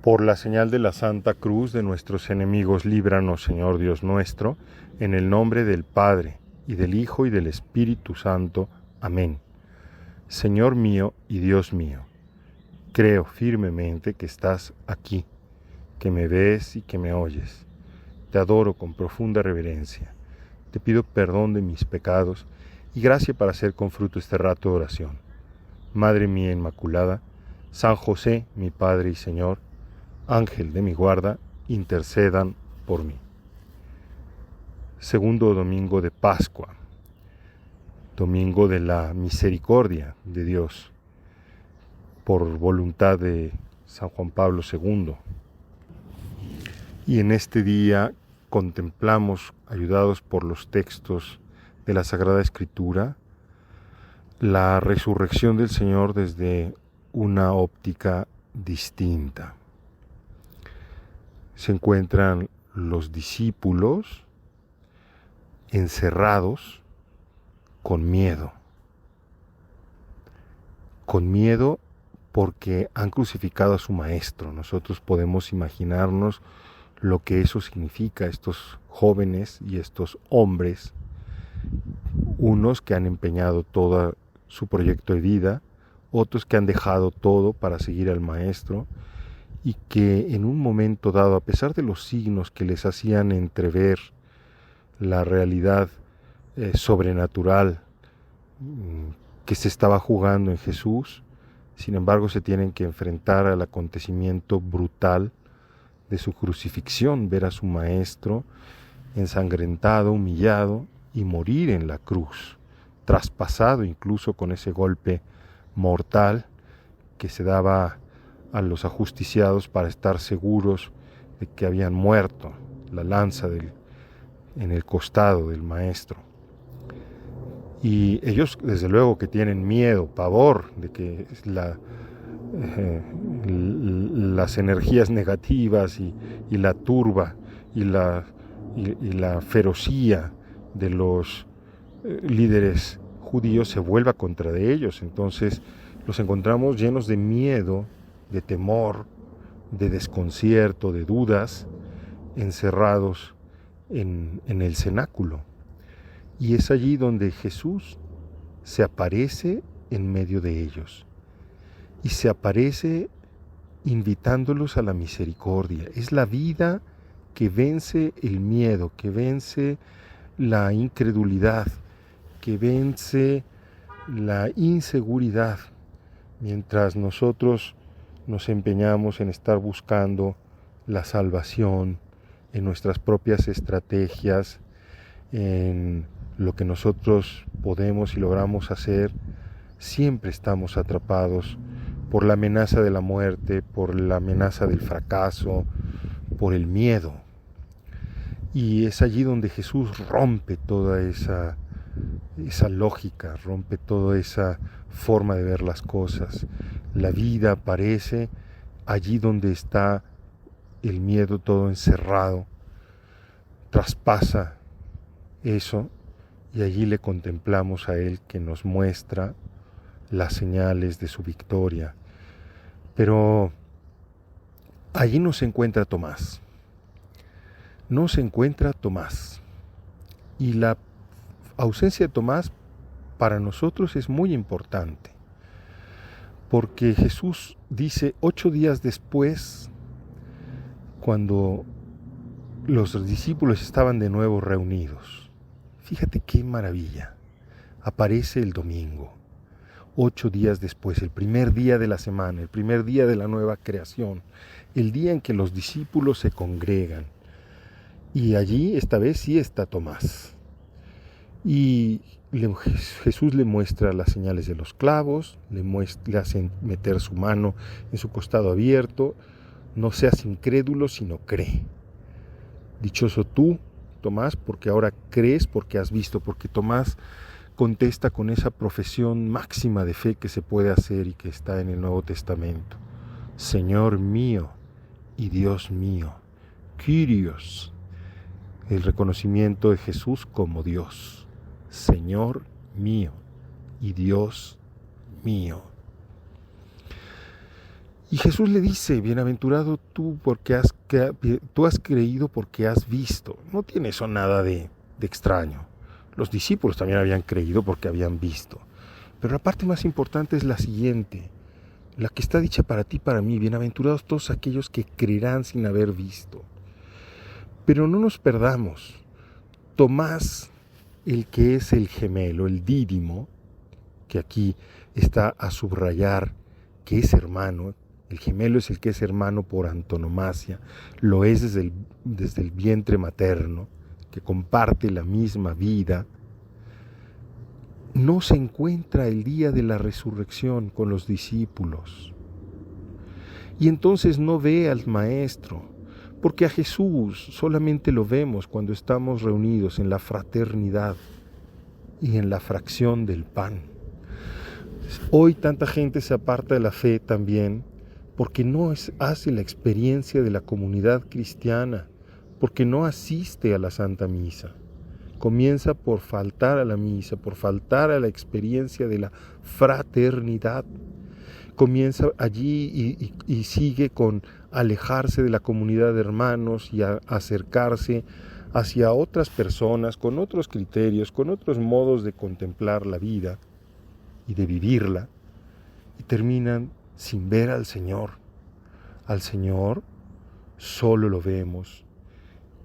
Por la señal de la Santa Cruz de nuestros enemigos, líbranos, Señor Dios nuestro, en el nombre del Padre, y del Hijo, y del Espíritu Santo. Amén. Señor mío y Dios mío, creo firmemente que estás aquí, que me ves y que me oyes. Te adoro con profunda reverencia. Te pido perdón de mis pecados y gracia para hacer con fruto este rato de oración. Madre mía Inmaculada, San José, mi Padre y Señor, Ángel de mi guarda, intercedan por mí. Segundo domingo de Pascua, domingo de la misericordia de Dios, por voluntad de San Juan Pablo II. Y en este día contemplamos, ayudados por los textos de la Sagrada Escritura, la resurrección del Señor desde una óptica distinta. Se encuentran los discípulos encerrados con miedo porque han crucificado a su maestro. Nosotros podemos imaginarnos lo que eso significa, estos jóvenes y estos hombres, unos que han empeñado todo su proyecto de vida, otros que han dejado todo para seguir al maestro, y que en un momento dado, a pesar de los signos que les hacían entrever la realidad sobrenatural que se estaba jugando en Jesús, sin embargo se tienen que enfrentar al acontecimiento brutal de su crucifixión, ver a su maestro ensangrentado, humillado y morir en la cruz, traspasado incluso con ese golpe mortal que se daba a los ajusticiados para estar seguros de que habían muerto, la lanza en el costado del maestro. Y ellos desde luego que tienen miedo, pavor de que las energías negativas y la turba y la ferocía de los líderes judíos se vuelva contra de ellos. Entonces los encontramos llenos de miedo, de temor, de desconcierto, de dudas, encerrados en el cenáculo. Y es allí donde Jesús se aparece en medio de ellos. Y se aparece invitándolos a la misericordia. Es la vida que vence el miedo, que vence la incredulidad, que vence la inseguridad, mientras nosotros nos empeñamos en estar buscando la salvación en nuestras propias estrategias, en lo que nosotros podemos y logramos hacer. Siempre estamos atrapados por la amenaza de la muerte, por la amenaza del fracaso, por el miedo. Y es allí donde Jesús rompe toda esa lógica, rompe toda esa forma de ver las cosas. La vida aparece allí donde está el miedo todo encerrado, traspasa eso y allí le contemplamos a Él que nos muestra las señales de su victoria. Pero allí no se encuentra Tomás. No se encuentra Tomás. Y la ausencia de Tomás para nosotros es muy importante, porque Jesús dice 8 días después, cuando los discípulos estaban de nuevo reunidos. Fíjate qué maravilla. Aparece el domingo, 8 días después, el primer día de la semana, el primer día de la nueva creación, el día en que los discípulos se congregan. Y allí esta vez sí está Tomás. Y Jesús le muestra las señales de los clavos, le hace meter su mano en su costado abierto. No seas incrédulo, sino cree. Dichoso tú, Tomás, porque ahora crees, porque has visto, porque Tomás contesta con esa profesión máxima de fe que se puede hacer y que está en el Nuevo Testamento. Señor mío y Dios mío, Kyrios, el reconocimiento de Jesús como Dios, Señor mío y Dios mío. Y Jesús le dice, bienaventurado tú porque tú has creído porque has visto. No tiene eso nada de extraño. Los discípulos también habían creído porque habían visto. Pero la parte más importante es la siguiente, la que está dicha para ti y para mí. Bienaventurados todos aquellos que creerán sin haber visto. Pero no nos perdamos. Tomás, el que es el gemelo, el dídimo, que aquí está a subrayar que es hermano. El gemelo es el que es hermano por antonomasia, lo es desde el vientre materno, que comparte la misma vida. No se encuentra el día de la resurrección con los discípulos. Y entonces no ve al Maestro, porque a Jesús solamente lo vemos cuando estamos reunidos en la fraternidad y en la fracción del pan. Hoy tanta gente se aparta de la fe también porque no hace la experiencia de la comunidad cristiana, porque no asiste a la Santa Misa. Comienza por faltar a la misa, por faltar a la experiencia de la fraternidad. Comienza allí y sigue con alejarse de la comunidad de hermanos y a acercarse hacia otras personas, con otros criterios, con otros modos de contemplar la vida y de vivirla, y terminan sin ver al Señor. Al Señor solo lo vemos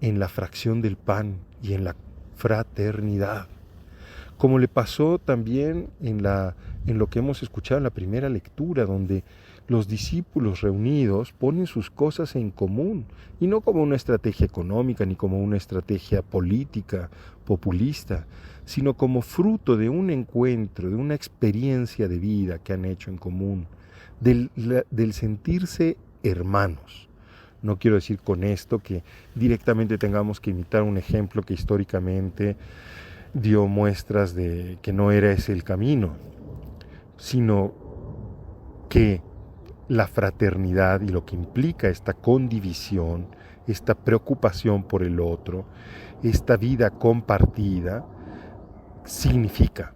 en la fracción del pan y en la fraternidad, como le pasó también en lo que hemos escuchado en la primera lectura, donde los discípulos reunidos ponen sus cosas en común, y no como una estrategia económica ni como una estrategia política, populista, sino como fruto de un encuentro, de una experiencia de vida que han hecho en común, del sentirse hermanos. No quiero decir con esto que directamente tengamos que imitar un ejemplo que históricamente dio muestras de que no era ese el camino, sino que la fraternidad y lo que implica esta condivisión, esta preocupación por el otro, esta vida compartida, significa.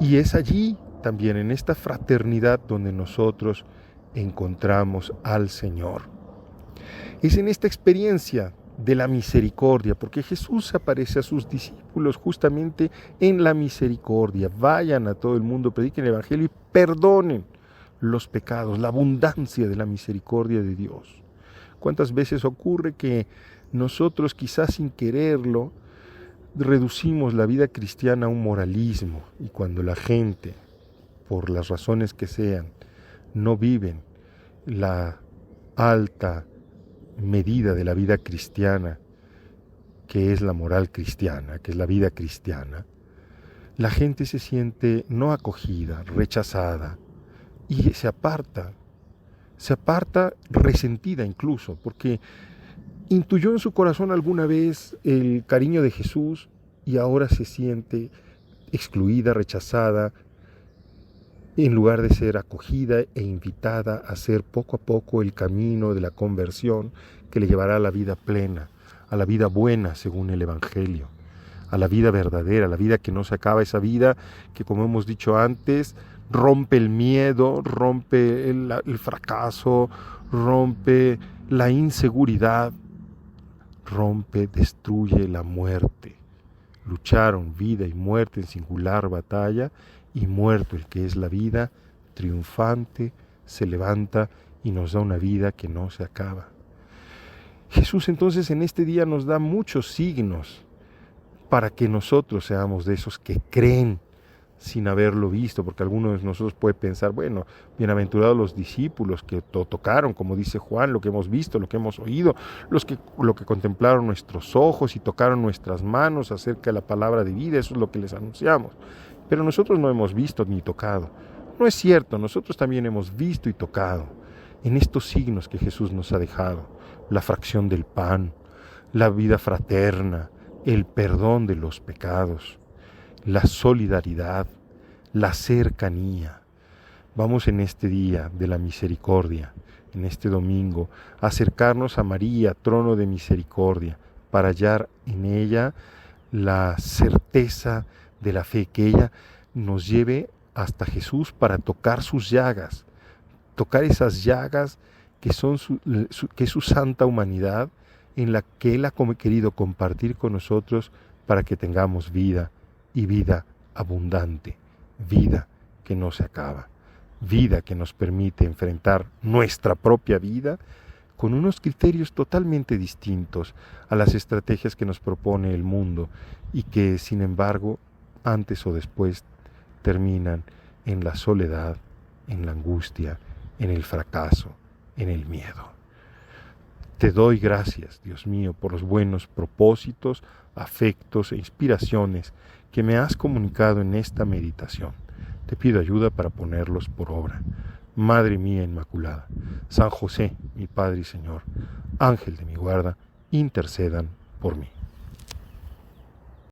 Y es allí también, en esta fraternidad, donde nosotros encontramos al Señor. Es en esta experiencia de la misericordia, porque Jesús aparece a sus discípulos justamente en la misericordia. Vayan a todo el mundo, prediquen el Evangelio y perdonen los pecados, la abundancia de la misericordia de Dios. ¿Cuántas veces ocurre que nosotros, quizás sin quererlo, reducimos la vida cristiana a un moralismo, y cuando la gente, por las razones que sean, no viven la alta medida de la vida cristiana, que es la moral cristiana, que es la vida cristiana, la gente se siente no acogida, rechazada, y se aparta resentida incluso, porque intuyó en su corazón alguna vez el cariño de Jesús y ahora se siente excluida, rechazada, en lugar de ser acogida e invitada a hacer poco a poco el camino de la conversión que le llevará a la vida plena, a la vida buena según el Evangelio, a la vida verdadera, a la vida que no se acaba, esa vida que, como hemos dicho antes, rompe el miedo, rompe el fracaso, rompe la inseguridad, destruye la muerte. Lucharon vida y muerte en singular batalla, y muerto el que es la vida, triunfante, se levanta y nos da una vida que no se acaba. Jesús entonces en este día nos da muchos signos para que nosotros seamos de esos que creen sin haberlo visto, porque algunos de nosotros puede pensar, bueno, bienaventurados los discípulos que tocaron, como dice Juan, lo que hemos visto, lo que hemos oído, lo que contemplaron nuestros ojos y tocaron nuestras manos acerca de la palabra de vida, eso es lo que les anunciamos. Pero nosotros no hemos visto ni tocado. No es cierto, nosotros también hemos visto y tocado en estos signos que Jesús nos ha dejado: la fracción del pan, la vida fraterna, el perdón de los pecados, la solidaridad, la cercanía. Vamos en este día de la misericordia, en este domingo, a acercarnos a María, trono de misericordia, para hallar en ella la certeza de la fe, que ella nos lleve hasta Jesús para tocar sus llagas, tocar esas llagas que son que es su santa humanidad, en la que Él ha querido compartir con nosotros para que tengamos vida, y vida abundante, vida que no se acaba, vida que nos permite enfrentar nuestra propia vida con unos criterios totalmente distintos a las estrategias que nos propone el mundo y que, sin embargo, antes o después terminan en la soledad, en la angustia, en el fracaso, en el miedo. Te doy gracias, Dios mío, por los buenos propósitos, afectos e inspiraciones que me has comunicado en esta meditación. Te pido ayuda para ponerlos por obra. Madre mía Inmaculada, San José, mi Padre y Señor, Ángel de mi guarda, intercedan por mí.